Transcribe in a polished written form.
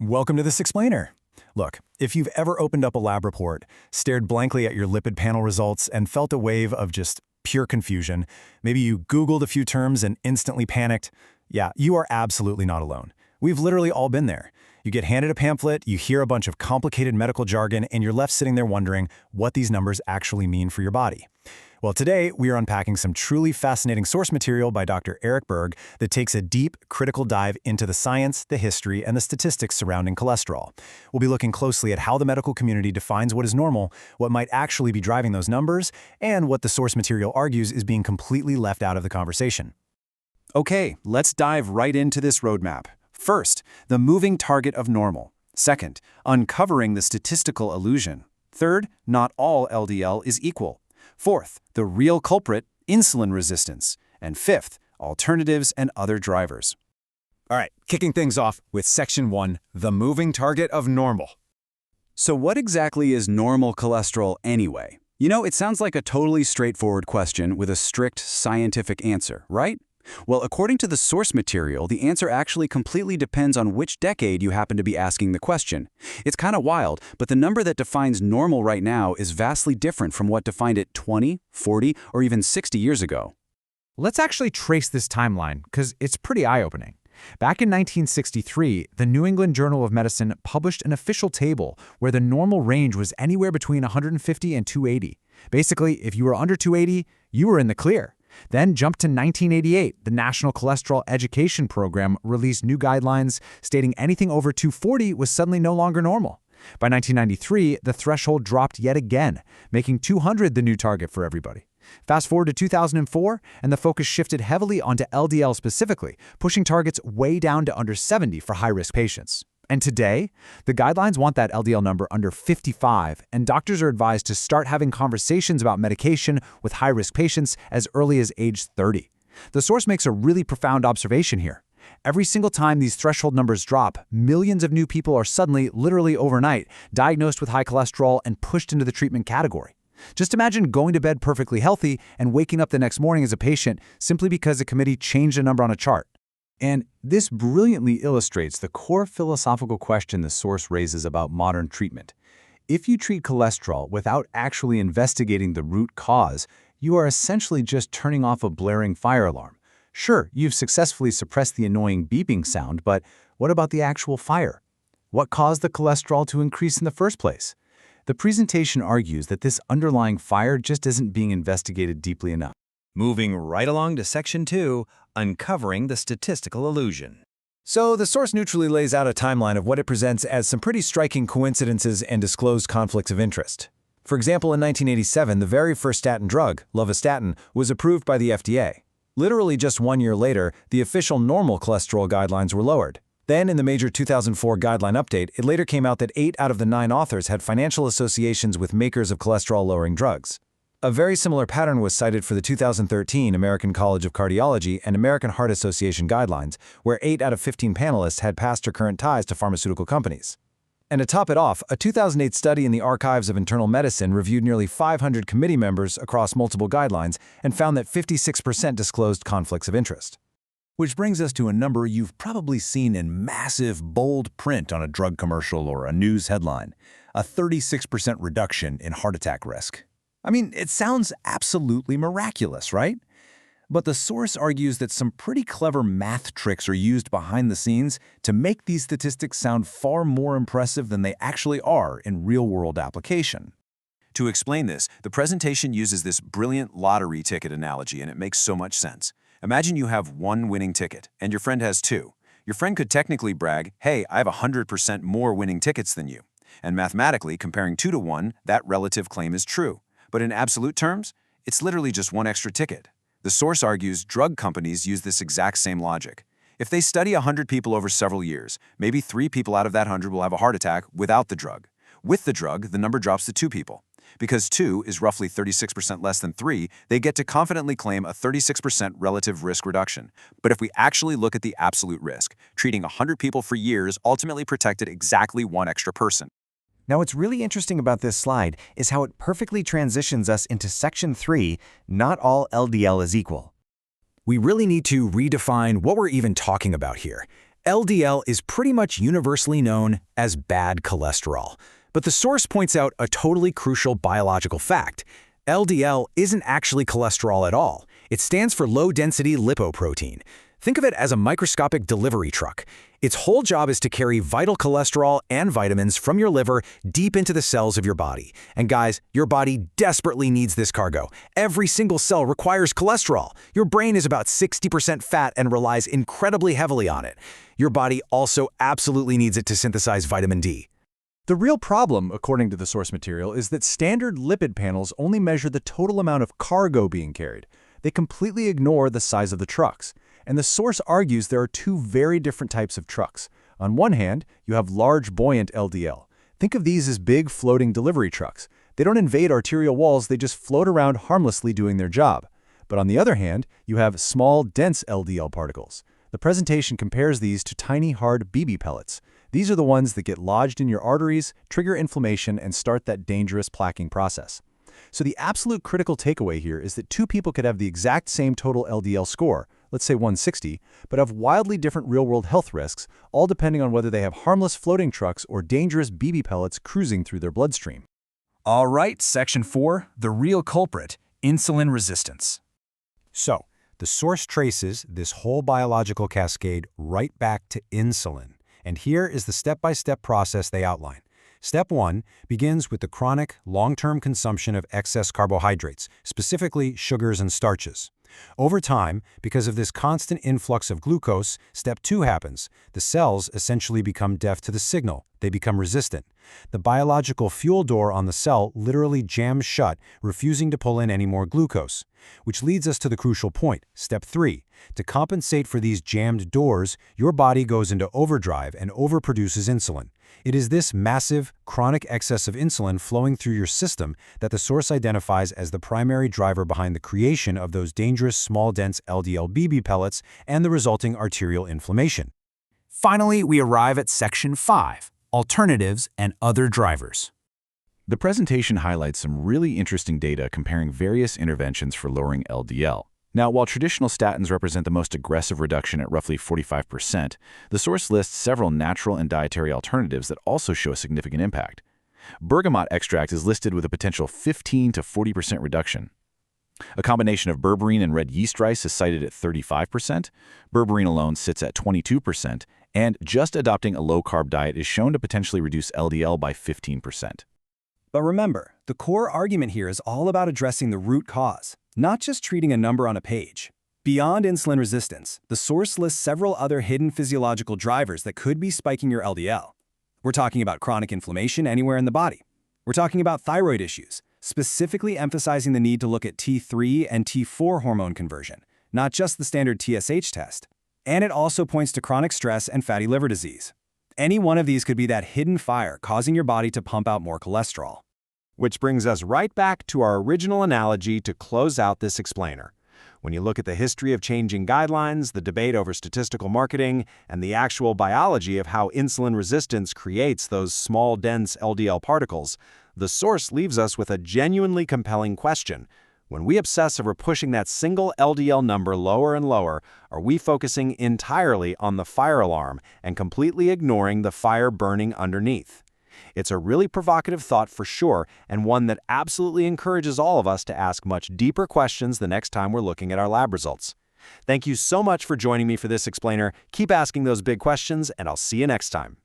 Welcome to this explainer. Look, if you've ever opened up a lab report, stared blankly at your lipid panel results, and felt a wave of just pure confusion, maybe you Googled a few terms and instantly panicked, yeah, you are absolutely not alone. We've literally all been there. You get handed a pamphlet, you hear a bunch of complicated medical jargon, and you're left sitting there wondering what these numbers actually mean for your body. Well, today we are unpacking some truly fascinating source material by Dr. Eric Berg that takes a deep, critical dive into the science, the history, and the statistics surrounding cholesterol. We'll be looking closely at how the medical community defines what is normal, what might actually be driving those numbers, and what the source material argues is being completely left out of the conversation. Okay, let's dive right into this roadmap. First, the moving target of normal. Second, uncovering the statistical illusion. Third, not all LDL is equal. Fourth, the real culprit, insulin resistance. And fifth, alternatives and other drivers. All right, kicking things off with Section 1, the moving target of normal. So what exactly is normal cholesterol anyway? You know, it sounds like a totally straightforward question with a strict scientific answer, right? Well, according to the source material, the answer actually completely depends on which decade you happen to be asking the question. It's kind of wild, but the number that defines normal right now is vastly different from what defined it 20, 40, or even 60 years ago. Let's actually trace this timeline, because it's pretty eye-opening. Back in 1963, the New England Journal of Medicine published an official table where the normal range was anywhere between 150 and 280. Basically, if you were under 280, you were in the clear. Then jump to 1988, the National Cholesterol Education Program released new guidelines stating anything over 240 was suddenly no longer normal. By 1993, the threshold dropped yet again, making 200 the new target for everybody. Fast forward to 2004, and the focus shifted heavily onto LDL specifically, pushing targets way down to under 70 for high-risk patients. And today, the guidelines want that LDL number under 55, and doctors are advised to start having conversations about medication with high-risk patients as early as age 30. The source makes a really profound observation here. Every single time these threshold numbers drop, millions of new people are suddenly, literally overnight, diagnosed with high cholesterol and pushed into the treatment category. Just imagine going to bed perfectly healthy and waking up the next morning as a patient simply because a committee changed a number on a chart. And this brilliantly illustrates the core philosophical question the source raises about modern treatment. If you treat cholesterol without actually investigating the root cause, you are essentially just turning off a blaring fire alarm. Sure, you've successfully suppressed the annoying beeping sound, but what about the actual fire? What caused the cholesterol to increase in the first place? The presentation argues that this underlying fire just isn't being investigated deeply enough. Moving right along to Section 2, uncovering the statistical illusion. So the source neutrally lays out a timeline of what it presents as some pretty striking coincidences and disclosed conflicts of interest. For example, in 1987, the very first statin drug, lovastatin, was approved by the FDA. Literally just 1 year later, the official normal cholesterol guidelines were lowered. Then, in the major 2004 guideline update, it later came out that 8 out of the 9 authors had financial associations with makers of cholesterol-lowering drugs. A very similar pattern was cited for the 2013 American College of Cardiology and American Heart Association guidelines, where 8 out of 15 panelists had past or current ties to pharmaceutical companies. And to top it off, a 2008 study in the Archives of Internal Medicine reviewed nearly 500 committee members across multiple guidelines and found that 56% disclosed conflicts of interest. Which brings us to a number you've probably seen in massive, bold print on a drug commercial or a news headline: a 36% reduction in heart attack risk. I mean, it sounds absolutely miraculous, right? But the source argues that some pretty clever math tricks are used behind the scenes to make these statistics sound far more impressive than they actually are in real-world application. To explain this, the presentation uses this brilliant lottery ticket analogy, and it makes so much sense. Imagine you have one winning ticket, and your friend has 2. Your friend could technically brag, "Hey, I have 100% more winning tickets than you." And mathematically, comparing 2 to 1, that relative claim is true. But in absolute terms, it's literally just one extra ticket. The source argues drug companies use this exact same logic. If they study 100 people over several years, maybe 3 people out of that 100 will have a heart attack without the drug. With the drug, the number drops to 2 people. Because 2 is roughly 36% less than 3, they get to confidently claim a 36% relative risk reduction. But if we actually look at the absolute risk, treating 100 people for years ultimately protected exactly 1 extra person. Now, what's really interesting about this slide is how it perfectly transitions us into Section 3, not all LDL is equal. We really need to redefine what we're even talking about here. LDL is pretty much universally known as bad cholesterol. But the source points out a totally crucial biological fact. LDL isn't actually cholesterol at all. It stands for low-density lipoprotein. Think of it as a microscopic delivery truck. Its whole job is to carry vital cholesterol and vitamins from your liver deep into the cells of your body. And guys, your body desperately needs this cargo. Every single cell requires cholesterol. Your brain is about 60% fat and relies incredibly heavily on it. Your body also absolutely needs it to synthesize vitamin D. The real problem, according to the source material, is that standard lipid panels only measure the total amount of cargo being carried. They completely ignore the size of the trucks. And the source argues there are two very different types of trucks. On one hand, you have large buoyant LDL. Think of these as big floating delivery trucks. They don't invade arterial walls, they just float around harmlessly doing their job. But on the other hand, you have small, dense LDL particles. The presentation compares these to tiny, hard BB pellets. These are the ones that get lodged in your arteries, trigger inflammation, and start that dangerous plaquing process. So the absolute critical takeaway here is that two people could have the exact same total LDL score, let's say 160, but have wildly different real-world health risks, all depending on whether they have harmless floating trucks or dangerous BB pellets cruising through their bloodstream. All right, Section 4, the real culprit, insulin resistance. So, the source traces this whole biological cascade right back to insulin. And here is the step-by-step process they outline. Step 1 begins with the chronic, long-term consumption of excess carbohydrates, specifically sugars and starches. Over time, because of this constant influx of glucose, step 2 happens. The cells essentially become deaf to the signal. They become resistant. The biological fuel door on the cell literally jams shut, refusing to pull in any more glucose. Which leads us to the crucial point, step 3. To compensate for these jammed doors, your body goes into overdrive and overproduces insulin. It is this massive, chronic excess of insulin flowing through your system that the source identifies as the primary driver behind the creation of those dangerous small dense LDL BB pellets and the resulting arterial inflammation. Finally, we arrive at Section 5, alternatives and other drivers. The presentation highlights some really interesting data comparing various interventions for lowering LDL. Now, while traditional statins represent the most aggressive reduction at roughly 45%, the source lists several natural and dietary alternatives that also show a significant impact. Bergamot extract is listed with a potential 15 to 40% reduction. A combination of berberine and red yeast rice is cited at 35%, berberine alone sits at 22%, and just adopting a low-carb diet is shown to potentially reduce LDL by 15%. But remember, the core argument here is all about addressing the root cause, not just treating a number on a page. Beyond insulin resistance, the source lists several other hidden physiological drivers that could be spiking your LDL. We're talking about chronic inflammation anywhere in the body. We're talking about thyroid issues, specifically emphasizing the need to look at T3 and T4 hormone conversion, not just the standard TSH test. And it also points to chronic stress and fatty liver disease. Any one of these could be that hidden fire causing your body to pump out more cholesterol. Which brings us right back to our original analogy to close out this explainer. When you look at the history of changing guidelines, the debate over statistical marketing, and the actual biology of how insulin resistance creates those small, dense LDL particles, the source leaves us with a genuinely compelling question. When we obsess over pushing that single LDL number lower and lower, are we focusing entirely on the fire alarm and completely ignoring the fire burning underneath? It's a really provocative thought for sure, and one that absolutely encourages all of us to ask much deeper questions the next time we're looking at our lab results. Thank you so much for joining me for this explainer. Keep asking those big questions, and I'll see you next time.